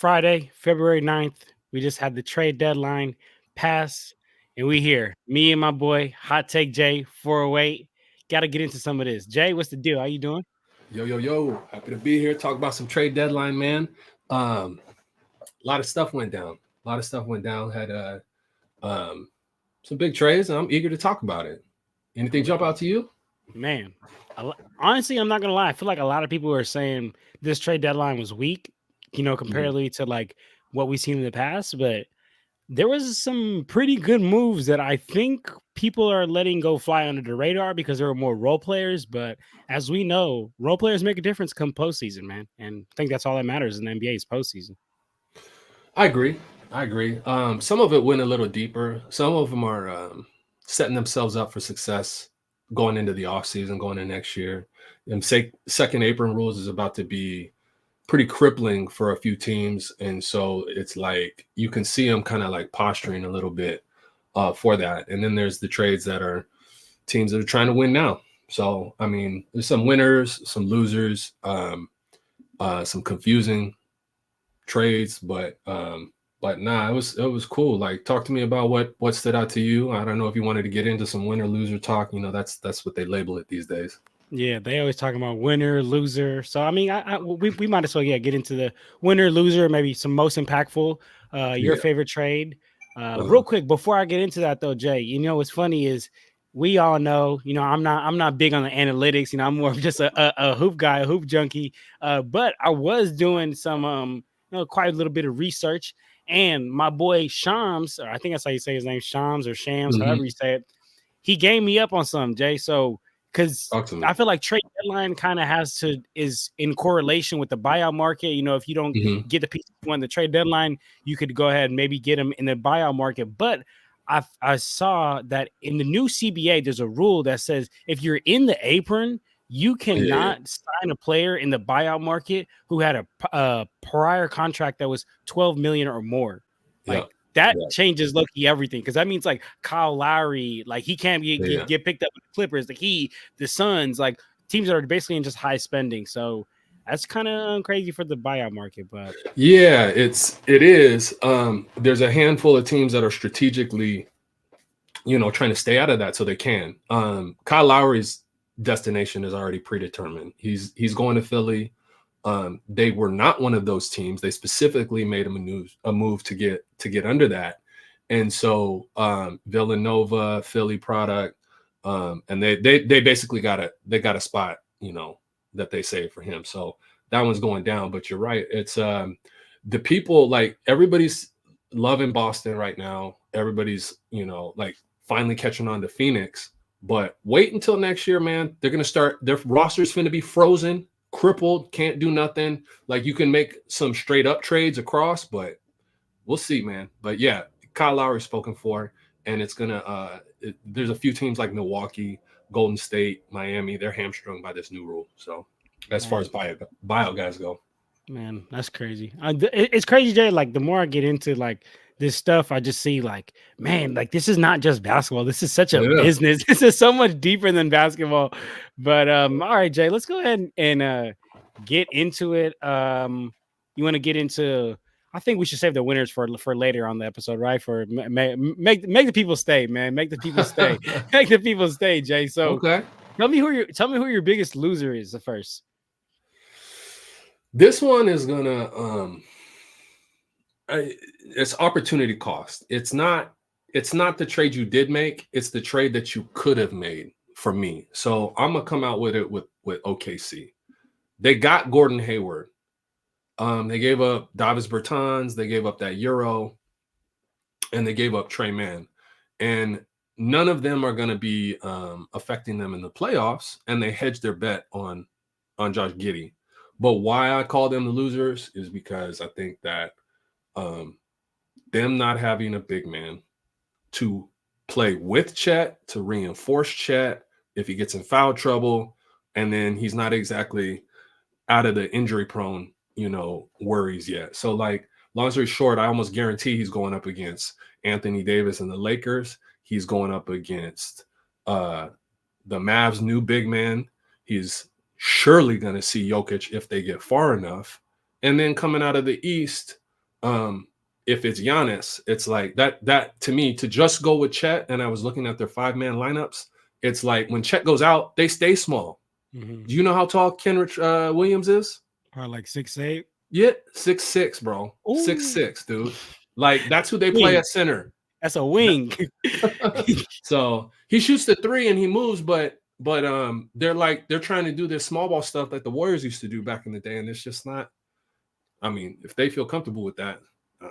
Friday, February 9th. We just had the trade deadline pass, and we here. Me and my boy, Hot Take Jay, 408. Got to get into some of this. Jay, what's the deal? How you doing? Yo, yo, yo. Happy to be here. Talk about some trade deadline, man. A lot of stuff went down. A lot of stuff went down. Had um, some big trades, and I'm eager to talk about it. Anything jump out to you? Man, honestly, I'm not gonna lie. I feel like a lot of people are saying this trade deadline was weak, Mhm. comparatively to like what we've seen in the past. But there was some pretty good moves that I think people are letting go fly under the radar because there were more role players. But as we know, role players make a difference come postseason, man. And I think that's all that matters in the NBA is postseason. I agree. I agree. Some of it went a little deeper. Some of them are setting themselves up for success going into the offseason, going into next year. And say second apron rules is about to be pretty crippling for a few teams, and so it's like you can see them kind of like posturing a little bit for that. And then there's the trades that are teams that are trying to win now. So I mean, there's some winners, some losers, some confusing trades, but nah, it was cool. Like, talk to me about what stood out to you. I don't know if you wanted to get into some winner loser talk. That's what they label it these days. Yeah, they always talking about winner, loser. So I mean, we might as well get into the winner, loser, maybe some most impactful. Your Yeah. favorite trade. Real Uh-huh. quick before I get into that though, Jay. What's funny is we all know. I'm not big on the analytics. I'm more of just a hoop guy, a hoop junkie. But I was doing some quite a little bit of research, and my boy Shams, or I think that's how you say his name, Shams or Shams, Hmm. however you say it. He gave me up on some, Jay. So because Talk to me. I feel like trade deadline kind of is in correlation with the buyout market. If you don't Hmm. get the piece you want in the trade deadline, you could go ahead and maybe get them in the buyout market. But I saw that in the new CBA, there's a rule that says if you're in the apron, you Yeah. cannot sign a player in the buyout market who had a prior contract that was 12 million or more. Yeah. Like that Yeah. changes Loki everything because that means like Kyle Lowry, like he can't Yeah. get picked up with the Clippers, the Suns, like teams that are basically in just high spending. So that's kind of crazy for the buyout market, but Yeah, it is. There's a handful of teams that are strategically, trying to stay out of that so they can. Kyle Lowry's destination is already predetermined. He's going to Philly. They were not one of those teams. They specifically made him a move to get under that. And so Villanova, Philly product, and they basically got a spot, that they saved for him. So that one's going down. But you're right. It's the people, like, everybody's loving Boston right now. Everybody's, like, finally catching on to Phoenix. But wait until next year, man. They're gonna start, their roster's finna be frozen, crippled, can't do nothing. Like, you can make some straight up trades across, but we'll see, man. But yeah, Kyle Lowry's spoken for, and it's gonna there's a few teams like Milwaukee, Golden State, Miami, they're hamstrung by this new rule. So as far as man, bio guys go. man, that's crazy. It's crazy, Jay. Like the more I get into like this stuff, I just see like, man, like this is not just basketball. This is such a Yeah. business. This is so much deeper than basketball. But all right, Jay, let's go ahead and get into it. You want to get into? I think we should save the winners for later on the episode, right? For make the people stay, man. Make the people stay. Make the people stay, Jay. So Okay. tell me who your biggest loser is the first. This one is gonna it's opportunity cost. It's not the trade you did make, it's the trade that you could have made for me. So I'm gonna come out with it with OKC. They got Gordon Hayward. They gave up Davis Bertans, they gave up that Euro, and they gave up Trey Mann. And none of them are going to be affecting them in the playoffs. And they hedged their bet on Josh Giddey. But why I call them the losers is because I think that um, them not having a big man to play with Chet, to reinforce Chet if he gets in foul trouble, and then he's not exactly out of the injury prone, worries yet. So, like, long story short, I almost guarantee he's going up against Anthony Davis and the Lakers. He's going up against uh the Mavs' new big man. He's surely going to see Jokic if they get far enough. And then coming out of the East, Um, if it's Giannis, it's like that to me to just go with Chet. And I was looking at their 5-man lineups. It's like when Chet goes out, they stay small. Mm-hmm. Do you know how tall Kenrich Williams is? Probably like 6'8". Yeah, 6'6", bro. six Ooh, six, dude. Like that's who they play wing. at center. That's a wing. So he shoots the three and he moves, but they're trying to do this small ball stuff like the Warriors used to do back in the day, and it's just not. I mean, if they feel comfortable with that, uh,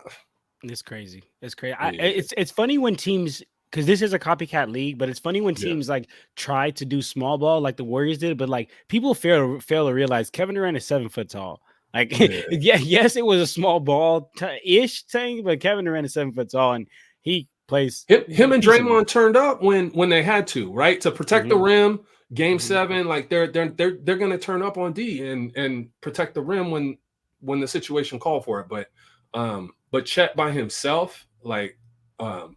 It's crazy. It's crazy. yeah, It's funny when teams, because this is a copycat league, but it's funny when yeah, teams like try to do small ball like the Warriors did, but like people fail to realize Kevin Durant is 7 foot tall. Like, yeah. yeah, yes, it was a small ball ish thing, but Kevin Durant is 7 foot tall and he plays Him and decent. Draymond turned up when they had to, right, to protect the Hmm. rim. Game Hmm. 7, like they're gonna turn up on D and protect the rim when the situation called for it. But Chet by himself, like, nah.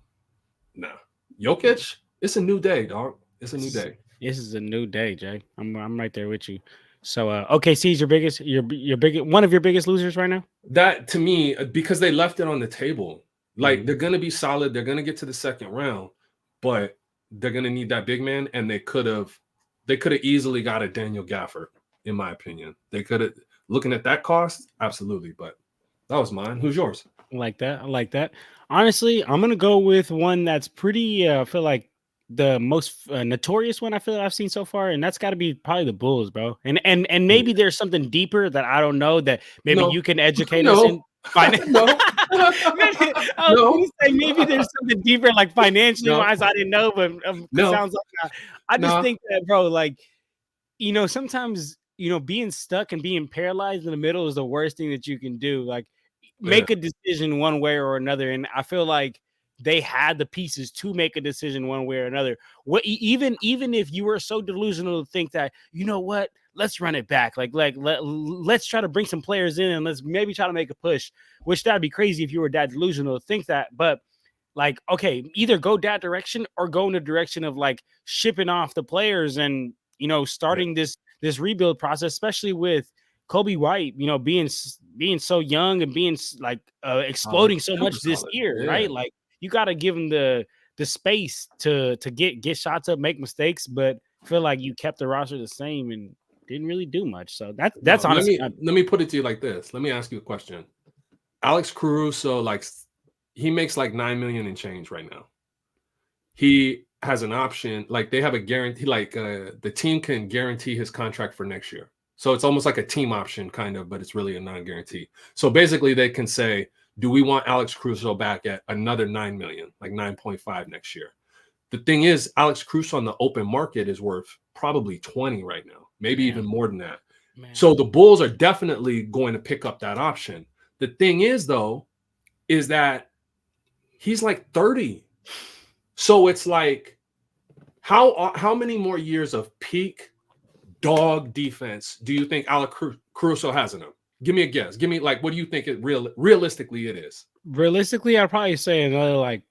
Jokic, it's a new day, dog. It's a new day. This is a new day, Jay. I'm right there with you. So OKC is your biggest, your biggest, one of your biggest losers right now. That to me, because they left it on the table. Like Hmm. they're gonna be solid. They're gonna get to the second round, but they're gonna need that big man, and they could have easily got a Daniel Gafford, in my opinion. They could have looking at that cost, absolutely. But that was mine. Who's yours? I like that. I like that. Honestly, I'm gonna go with one that's pretty. I feel like the most notorious one I feel like I've seen so far, and that's got to be probably the Bulls, bro. And Yeah. maybe there's something deeper that I don't know that maybe No, you can educate us no, in. Fin- no, Maybe- I was no, gonna say maybe there's something deeper, like financially no, wise. I didn't know, but no, sounds like I just no. think that, bro. Like sometimes being stuck and being paralyzed in the middle is the worst thing that you can do. Like Yeah, make a decision one way or another. And I feel like they had the pieces to make a decision one way or another. Even if you were so delusional to think that, what, let's run it back. Let's try to bring some players in and let's maybe try to make a push, which that'd be crazy if you were that delusional to think that. But like, okay, either go that direction or go in the direction of like shipping off the players and yeah. starting this rebuild process, especially with Kobe White, being so young and being like Solid, exploding so super much this solid. year, Yeah. right? Like you got to give him the space to get shots up, make mistakes, but feel like you kept the roster the same and didn't really do much. So No, that's honestly let me put it to you like this. Let me ask you a question. Alex Caruso, like he makes like 9 million and change right now. He has an option, like they have a guarantee, like the team can guarantee his contract for next year. So it's almost like a team option, kind of, but it's really a non-guarantee. So basically, they can say, "Do we want Alex Caruso back at another 9 million, like 9.5 next year?" The thing is, Alex Caruso on the open market is worth probably 20 right now, maybe even man, more than that. man. So the Bulls are definitely going to pick up that option. The thing is, though, is that he's like 30. So it's like, how many more years of peak dog defense do you think Alex Caruso has in him? Give me a guess. Give me like, what do you think realistically it is? Realistically, I'd probably say another like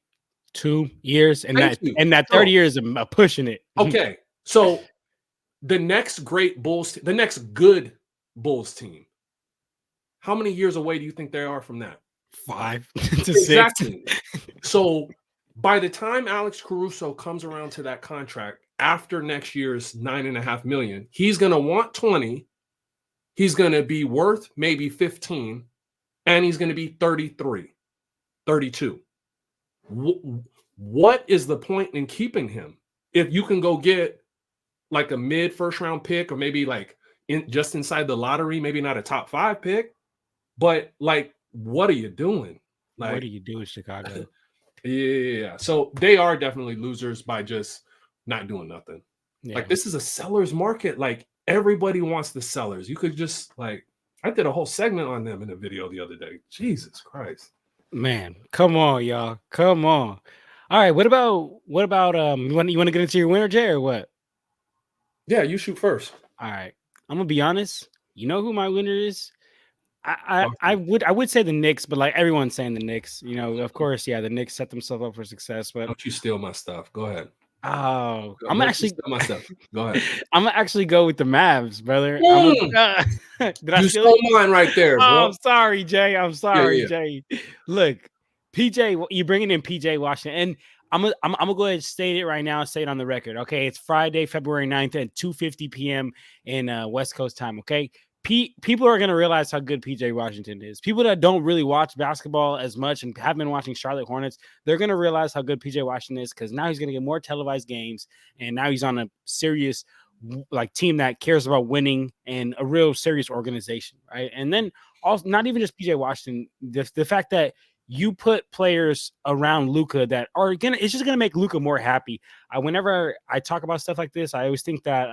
2 years, and Thank that you. and that So 30 years of pushing it. okay, so the next great Bulls, the next good Bulls team, how many years away do you think they are from that? 5 to 6. Exactly. So by the time Alex Caruso comes around to that contract after next year's 9.5 million, he's going to want 20. He's going to be worth maybe 15, and he's going to be 33, 32. What is the point in keeping him if you can go get like a mid first round pick or maybe like just inside the lottery, maybe not a top 5 pick, but like, what are you doing? What do Like, you do in Chicago? yeah. So they are definitely losers by just not doing nothing. Yeah, Like this is a seller's market. Like everybody wants the sellers. You could just like, I did a whole segment on them in a video the other day. Jesus Christ. man, come on, y'all, come on. All right, what about you want to get into your winner, Jay, or what? Yeah, you shoot first. All right, I'm gonna be honest. You know who my winner is? I, Talk to I I me. would I would say the Knicks, but like everyone's saying the Knicks. Of course, yeah, the Knicks set themselves up for success. But Don't you steal my stuff. Go ahead. Oh, I'm Let me actually stop myself. Go ahead. I'm gonna actually go with the Mavs, brother. Mm, Did I you steal it? stole mine right there, Oh, boy. I'm sorry, Jay. I'm Yeah, sorry, yeah, yeah. Jay. Look, PJ, you bringing in PJ Washington, and I'm gonna go ahead and state it right now. Say it on the record, okay? It's Friday, February 9th at 2:50 p.m. in West Coast time. Okay, people are gonna realize how good PJ Washington is. People that don't really watch basketball as much and have been watching Charlotte Hornets, they're gonna realize how good PJ Washington is because now he's gonna get more televised games, and now he's on a serious like team that cares about winning and a real serious organization, right? And then also not even just PJ Washington, the fact that you put players around Luka that are gonna it's just gonna make Luka more happy. Whenever I talk about stuff like this, I always think that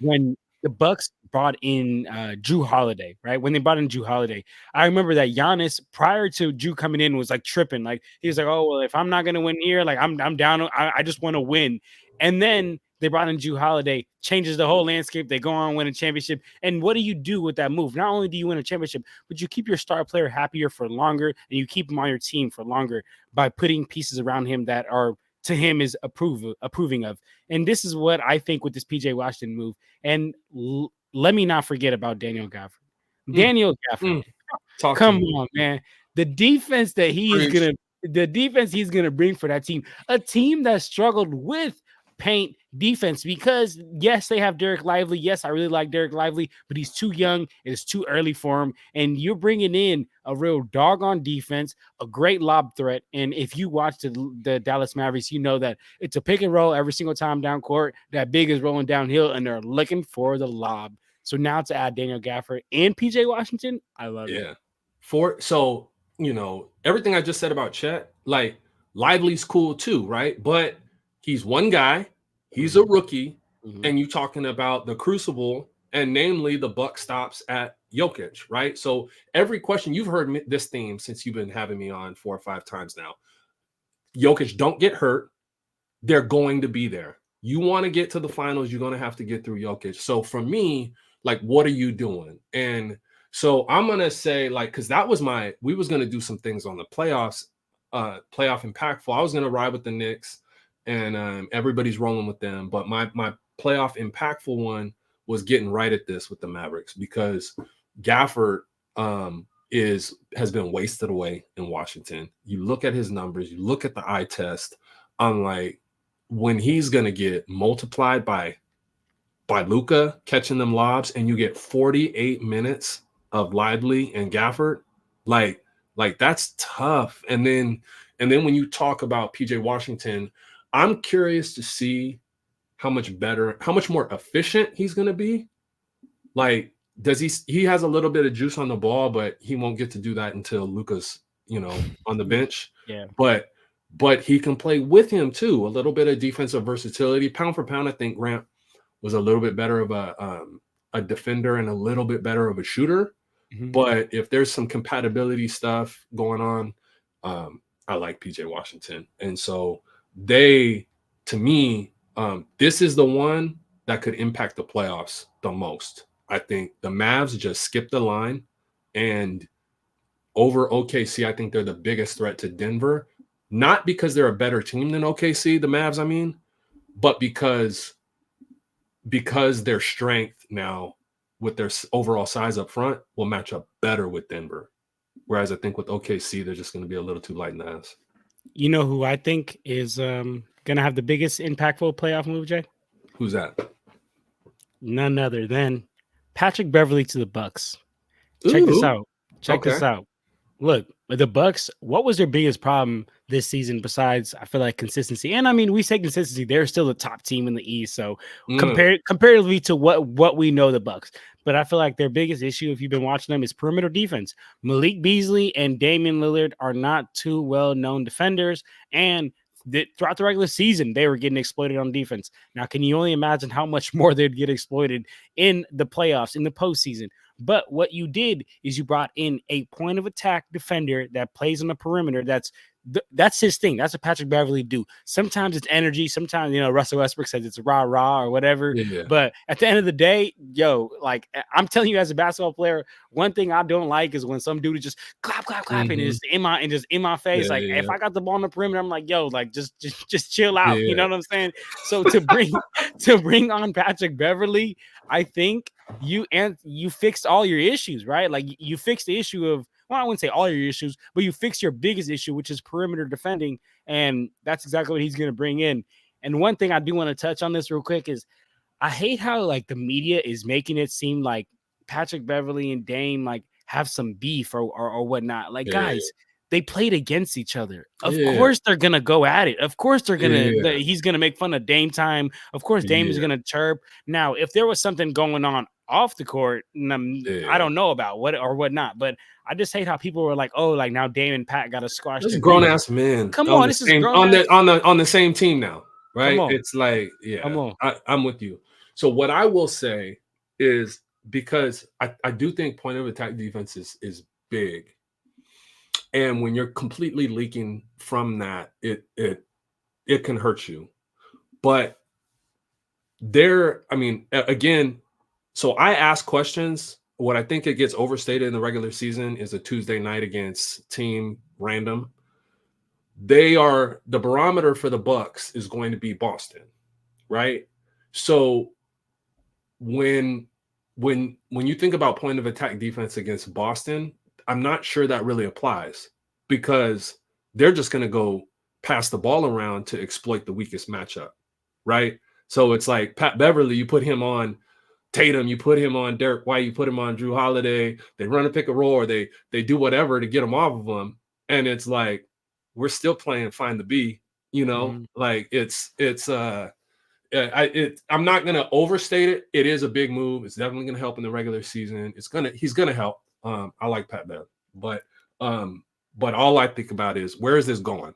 when the Bucks brought in Drew Holiday, right? When they brought in Drew Holiday, I remember that Giannis prior to Drew coming in was like tripping. Like he was like, "Oh well, if I'm not gonna win here, like I'm down. I just want to win." And then they brought in Drew Holiday, changes the whole landscape. They go on win a championship. And what do you do with that move? Not only do you win a championship, but you keep your star player happier for longer, and you keep him on your team for longer by putting pieces around him that are to him is approving of. And this is what I think with this PJ Washington move. And let me not forget about Daniel Gafford. Mm, Daniel Gafford, mm. Talk to come me. on, man. The defense that he is Preach. gonna the defense he's gonna bring for that team, a team that struggled with paint defense because yes, they have Derek Lively. Yes, I really like Derek Lively, but he's too young. It's too early for him. And you're bringing in a real dog on defense, a great lob threat. And if you watch the Dallas Mavericks, you know that it's a pick and roll every single time down court. That big is rolling downhill, and they're looking for the lob. So now to add Daniel Gafford and PJ Washington, I love it. Yeah. So, everything I just said about Chet, like Lively's cool too, right? But he's one guy, he's a Mhm, rookie, mhm. and you talking about the crucible, and namely the buck stops at Jokic, right? So every question you've heard this theme since you've been having me on 4 or 5 times now. Jokic don't get hurt, they're going to be there. You want to get to the finals, you're going to have to get through Jokic. So for me, like, what are you doing? And so I'm going to say, like, because we was going to do some things on the playoffs, playoff impactful. I was going to ride with the Knicks, and everybody's rolling with them. But my playoff impactful one was getting right at this with the Mavericks because Gafford has been wasted away in Washington. You look at his numbers, you look at the eye test. I'm like, when he's gonna get multiplied by Luka catching them lobs, and you get 48 minutes of Lively and Gafford, like that's tough. And then when you talk about PJ Washington, I'm curious to see how much better, how much more efficient he's gonna be. Like, does he has a little bit of juice on the ball, but he won't get to do that until Luka's, on the bench. Yeah. But he can play with him too. A little bit of defensive versatility. Pound for pound, I think Grant was a little bit better of a defender and a little bit better of a shooter. Mhm. But if there's some compatibility stuff going on, I like PJ Washington. And so to me, this is the one that could impact the playoffs the most. I think the Mavs just skipped the line, and over OKC, I think they're the biggest threat to Denver. Not because they're a better team than OKC, the Mavs, I mean, but because their strength now with their overall size up front will match up better with Denver. Whereas I think with OKC, they're just going to be a little too light in the ass. You know who I think is gonna have the biggest impactful playoff move, Jay? Who's that? None other than Patrick Beverly to the Bucks. Check this Ooh, out. Check okay. this out. Look, the Bucks, what was their biggest problem this season besides I feel like consistency? And I mean, we say consistency, they're still the top team in the East. So Mm, comparatively to what we know the Bucks. But I feel like their biggest issue, if you've been watching them, is perimeter defense. Malik Beasley and Damian Lillard are not two well-known defenders, and throughout the regular season, they were getting exploited on defense. Now, can you only imagine how much more they'd get exploited in the playoffs, in the postseason? But what you did is you brought in a point of attack defender that plays on the perimeter. That's his thing. That's what Patrick Beverly do. Sometimes it's energy. Sometimes, Russell Westbrook says it's rah rah or whatever. Yeah. But at the end of the day, like I'm telling you, as a basketball player, one thing I don't like is when some dude is just clap, clap, clap, and Mhm. just in my face. Yeah, Like if yeah, I got the ball on the perimeter, I'm like, yo, like just chill out. You know yeah, what I'm saying? So to bring on Patrick Beverly, I think you fixed all your issues, right? Like you fixed the issue of, well, I wouldn't say all your issues, but you fixed your biggest issue, which is perimeter defending, and that's exactly what he's going to bring in. And one thing I do want to touch on this real quick is I hate how like the media is making it seem like Patrick Beverly and Dame like have some beef or whatnot. Like yeah, guys, they played against each other. Of yeah, course they're gonna go at it. Of course yeah, he's gonna make fun of Dame time. Of course Dame is yeah, gonna chirp. Now, if there was something going on off the court, I yeah. don't know about what or whatnot, but I just hate how people were like, oh, like now Dame and Pat got to squash Those their grown beef. ass men Come on on, the this is same grown ass. on the same team now, Come right? on, It's like, come yeah, on. I'm with you. So what I will say is, because I do think point of attack defense is big, and when you're completely leaking from that, it can hurt you. But I mean, again, so I ask questions. What I think it gets overstated in the regular season is a Tuesday night against team random. They are the barometer for the Bucks is going to be Boston, right? So when when you think about point of attack defense against Boston, I'm not sure that really applies, because they're just going to go pass the ball around to exploit the weakest matchup, right? So it's like Pat Beverly, you put him on Tatum, you put him on Derek White, you put him on Drew Holiday. They run a pick and roll, or they do whatever to get him off of them, and it's like we're still playing find the B. Mhm. Like I'm not gonna overstate it. It is a big move. It's definitely gonna help in the regular season. He's gonna help. I like Pat Bev, but um, but all I think about is where is this going,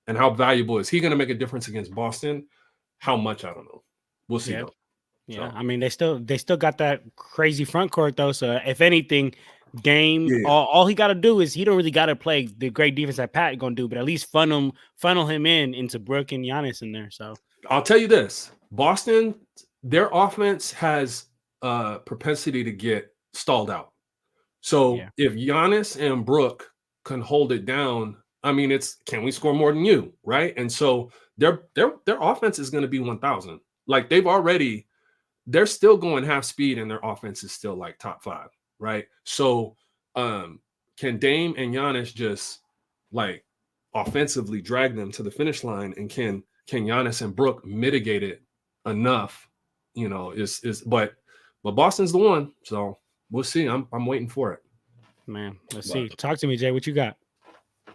and how valuable is he gonna make a difference against Boston? How much, I don't know. We'll see Yeah, though. yeah. So I mean, they still got that crazy front court though. So if anything, Dame, yeah, all he got to do is he don't really got to play the great defense that Pat gonna do, but at least funnel him into Brook and Giannis in there. So I'll tell you this: Boston, their offense has a propensity to get stalled out. So yeah, if Giannis and Brook can hold it down, I mean, it's can we score more than you, right? And so their offense is going to be 1,000. Like they're still going half speed, and their offense is still like top five, right? So um, can Dame and Giannis just like offensively drag them to the finish line, and can Giannis and Brook mitigate it enough? Is but Boston's the one, so we'll see. I'm waiting for it. man. Let's But see. Talk to me, Jay. What you got?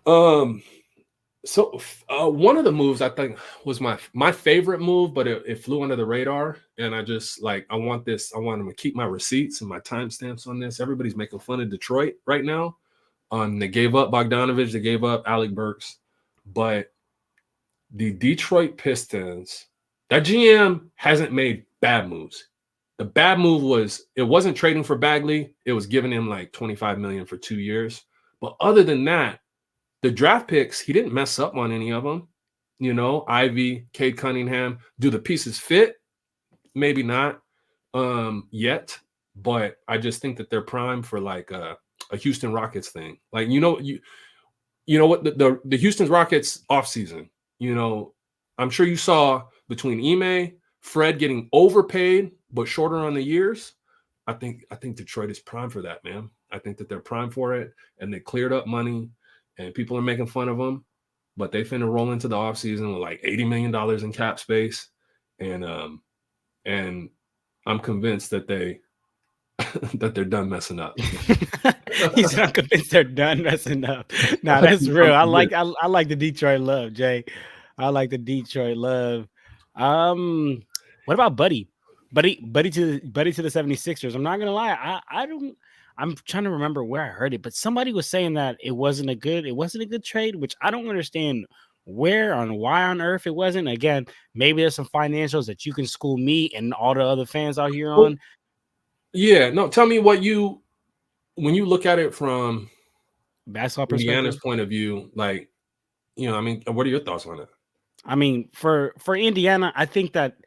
um, so one of the moves I think was my favorite move, but it flew under the radar, and I just like I want this. I want them to keep my receipts and my timestamps on this. Everybody's making fun of Detroit right now. They gave up Bogdanovich, they gave up Alec Burks, but the Detroit Pistons, that GM hasn't made bad moves. The bad move was it wasn't trading for Bagley; it was giving him like 25 million for 2 years. But other than that, the draft picks, he didn't mess up on any of them. Ivy, Cade Cunningham. Do the pieces fit? Maybe not yet, but I just think that they're prime for like a Houston Rockets thing. Like you know what the Houston Rockets offseason, I'm sure you saw between Ime, Fred getting overpaid but shorter on the years. I think Detroit is prime for that, man. I think that they're prime for it, and they cleared up money, and people are making fun of them, but they finna roll into the offseason with like $80 million in cap space, and I'm convinced that that they're done messing up. He said, "I'm convinced they're done messing up." Nah, that's I'm real. I like convinced. I like the Detroit love, Jay. I like the Detroit love. Um, what about Buddy to the 76ers? I'm not gonna lie, I don't. I'm trying to remember where I heard it, but somebody was saying that it wasn't a good trade, which I don't understand where on why on earth it wasn't. Again, maybe there's some financials that you can school me and all the other fans out here Well, on. yeah, no. Tell me what you. when you look at it from basketball Indiana's perspective. point of view, like, I mean, what are your thoughts on it? I mean, for Indiana, I think that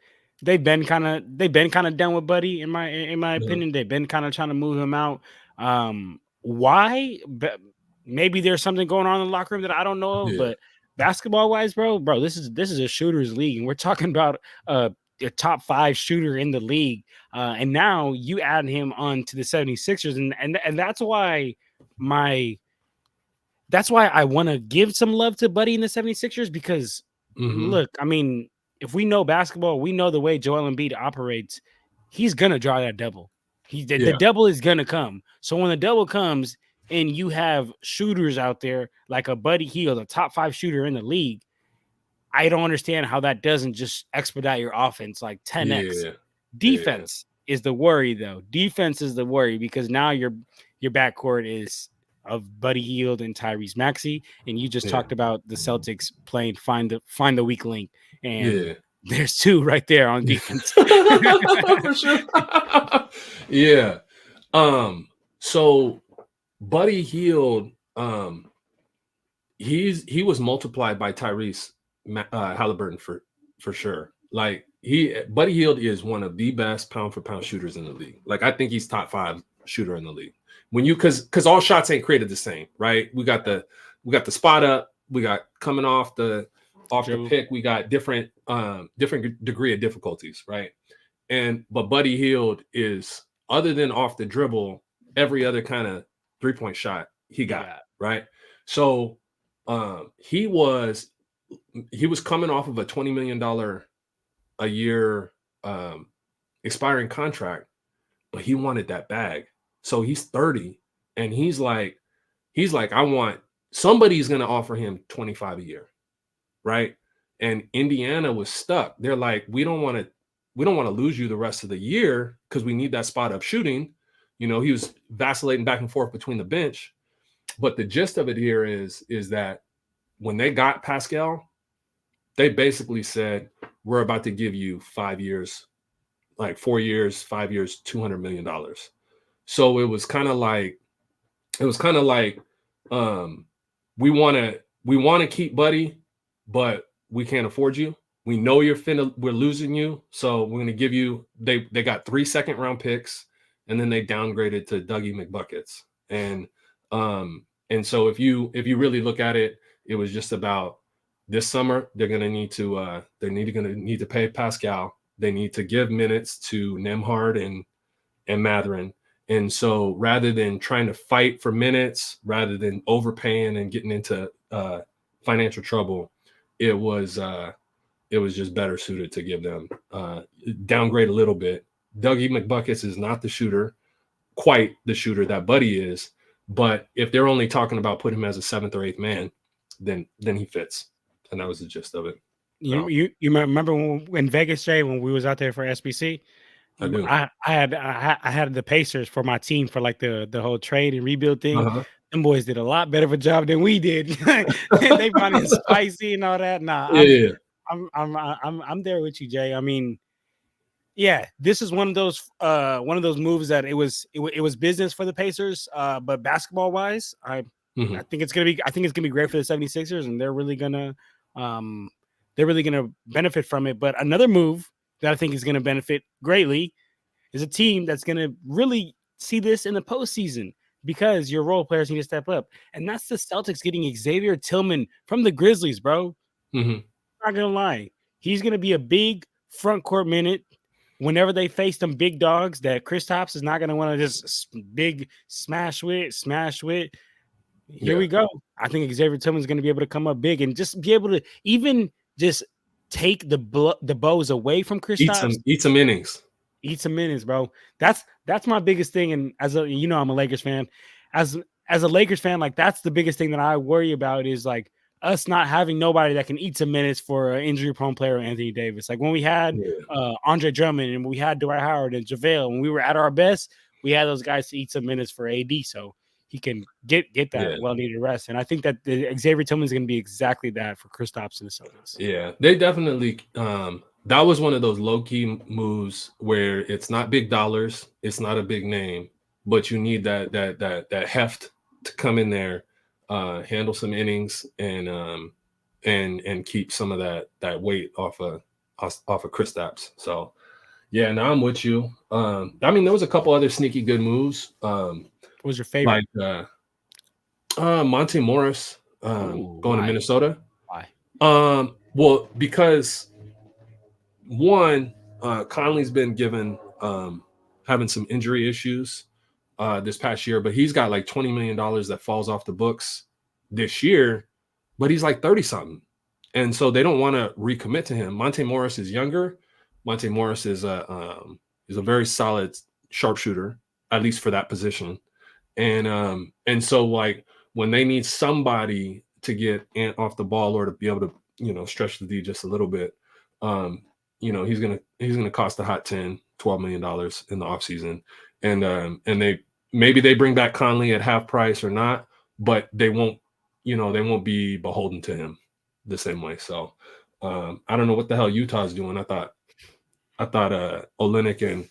they've been kind of done with Buddy in my Mhm. opinion. They've been kind of trying to move him out. Why? Maybe there's something going on in the locker room that I don't know of. Yeah. But basketball wise, bro, this is a shooters league, and we're talking about a top five shooter in the league. And now you add him on to the 76ers, and my that's why I want to give some love to Buddy in the 76ers because Hmm. look, I mean, if we know basketball, we know the way Joel Embiid operates. He's gonna draw that double. The Yeah. double is gonna come. So when the double comes and you have shooters out there like a Buddy Hield, a top five shooter in the league, I don't understand how that doesn't just expedite your offense like 10x. Yeah. Yeah. Defense is the worry, though. Defense is the worry because now your backcourt is of Buddy Hield and Tyrese Maxey, and you just Yeah. talked about the Celtics playing find the weak link, and Yeah. there's two right there on defense. For sure. Yeah. So Buddy Hield, he was multiplied by Tyrese Halliburton for sure. Like Buddy Hield is one of the best pound for pound shooters in the league. Like I think he's top five shooter in the league. When you because all shots ain't created the same, right? We got the spot up, we got coming off the True. pick, we got different degree of difficulties, right? But Buddy Hield is, other than off the dribble, every other kind of 3-point shot he He got, got right? So he was coming off of a $20 million a year expiring contract, but he wanted that bag. So he's 30 and he's like, I want, somebody's gonna offer him 25 a year, right? And Indiana was stuck. They're like, we don't want to lose you the rest of the year because we need that spot up shooting. He was vacillating back and forth between the bench. But the gist of it here is that when they got Pascal, they basically said, we're about to give you 5 years, like 4 years, 5 years, $200 million. So it was kind of like um we want to keep Buddy, but we can't afford you. We know we're losing you, so we're gonna give you. They got 3 second-round picks, and then they downgraded to Dougie McBuckets. And so if you really look at it, it was just about this summer they're gonna need to pay Pascal. They need to give minutes to Nemhard and Matherin. And so rather than trying to fight for minutes, rather than overpaying and getting into financial trouble, it was just better suited to give them downgrade a little bit. Dougie McBuckets is not the shooter, quite the shooter that Buddy is. But if they're only talking about putting him as a seventh or eighth man, then he fits. And that was the gist of it. you So you remember when in Vegas, Jay, when we was out there for SBC? I do. I had the Pacers for my team for like the whole trade and rebuild thing. Uh-huh. Them boys did a lot better of a job than we did. They brought in spicy and all that. Nah, Yeah, yeah, I'm there with you, Jay. I mean, yeah, this is one of those moves that it was business for the Pacers. But basketball wise, I hmm I think it's gonna be great for the 76ers, and um they're really gonna benefit from it. But another move that I think is gonna benefit greatly is a team that's going to really see this in the postseason because your role players need to step up. And that's the Celtics getting Xavier Tillman from the Grizzlies, bro. hmm I'm not going to lie. He's going to be a big front court minute whenever they face them big dogs that Kristaps is not going to want to just big smash with. Here yeah. we go. I think Xavier Tillman's going to be able to come up big and just be able to even just take the bows away from Eat Kristaps. some innings. Eat some minutes, bro. That's my biggest thing. And I'm a Lakers fan. As a Lakers fan, like that's the biggest thing that I worry about is like us not having nobody that can eat some minutes for an injury-prone player, Anthony Davis. Like when we had Yeah, Andre Drummond and we had Dwight Howard and JaVale, when we were at our best, we had those guys to eat some minutes for AD, so he can get that yeah, well-needed rest. And I think that Xavier Tillman is going to be exactly that for Kristaps and the Celtics. yeah. They definitely that was one of those low-key moves where it's not big dollars, it's not a big name, but you need that heft to come in there, handle some innings, and keep some of that weight off of Kristaps. So yeah, now I'm with you. I mean, there was a couple other sneaky good moves, What was your favorite? like Monte Morris Oh, going to why? Minnesota. Why? Well, because one, Conley's been given having some injury issues this past year, but he's got like $20 million that falls off the books this year, but he's like 30 something. And so they don't want to recommit to him. Monte Morris is younger. Monte Morris is a very solid sharpshooter, at least for that position. And so like when they need somebody to get Ant off the ball or to be able to, stretch the D just a little bit, um, he's gonna cost a hot 10-12 million dollars in the offseason. And they maybe they bring back Conley at half price or not, but they won't be beholden to him the same way. So I don't know what the hell Utah's doing. I thought Olenek, and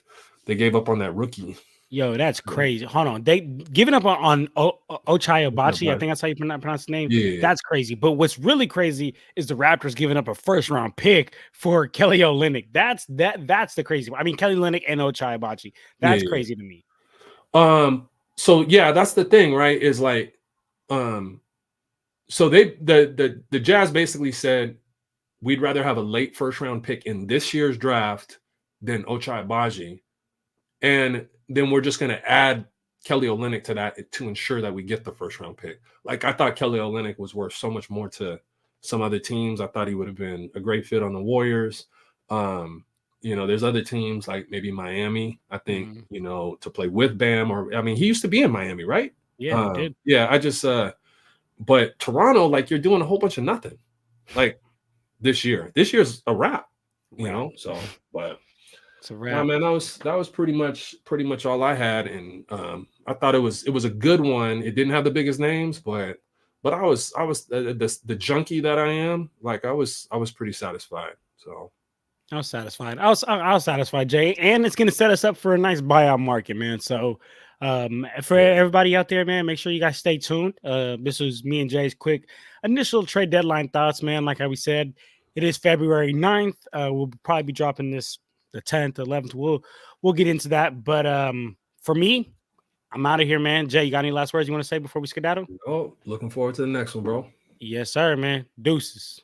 they gave up on that rookie. Yo, that's crazy. Hold on. They giving up on Ochai Abachi. I think that's how you pronounce the name. Yeah, That's crazy. But what's really crazy is the Raptors giving up a first round pick for Kelly Olynyk. That's the crazy one. I mean, Kelly Olynyk and Ochai Abachi. That's yeah. crazy to me. So yeah, that's the thing, right? Is like, so the Jazz basically said we'd rather have a late first round pick in this year's draft than Ochai Baji, and then we're just going to add Kelly Olynyk to that to ensure that we get the first round pick. Like I thought Kelly Olynyk was worth so much more to some other teams. I thought he would have been a great fit on the Warriors. There's other teams like maybe Miami, I think, Mhm. to play with Bam, or I mean, he used to be in Miami, right? Yeah, he did. Yeah, but Toronto, like you're doing a whole bunch of nothing. Like this year. This year's a wrap, Wrap. so but It's a no, wrap. man, that was pretty much all I had, and I thought it was a good one. It didn't have the biggest names, but I was the junkie that I am. Like I was pretty satisfied. So I was satisfied. I was satisfied, Jay, and it's going to set us up for a nice buyout market, man. So, for yeah, everybody out there, man, make sure you guys stay tuned. This was me and Jay's quick initial trade deadline thoughts, man. Like how we said, it is February 9th. We'll probably be dropping this the 10th, 11th. We'll get into that. But for me, I'm out of here, man. Jay, you got any last words you want to say before we skedaddle? looking forward to the next one, bro. Yes, sir, man. Deuces.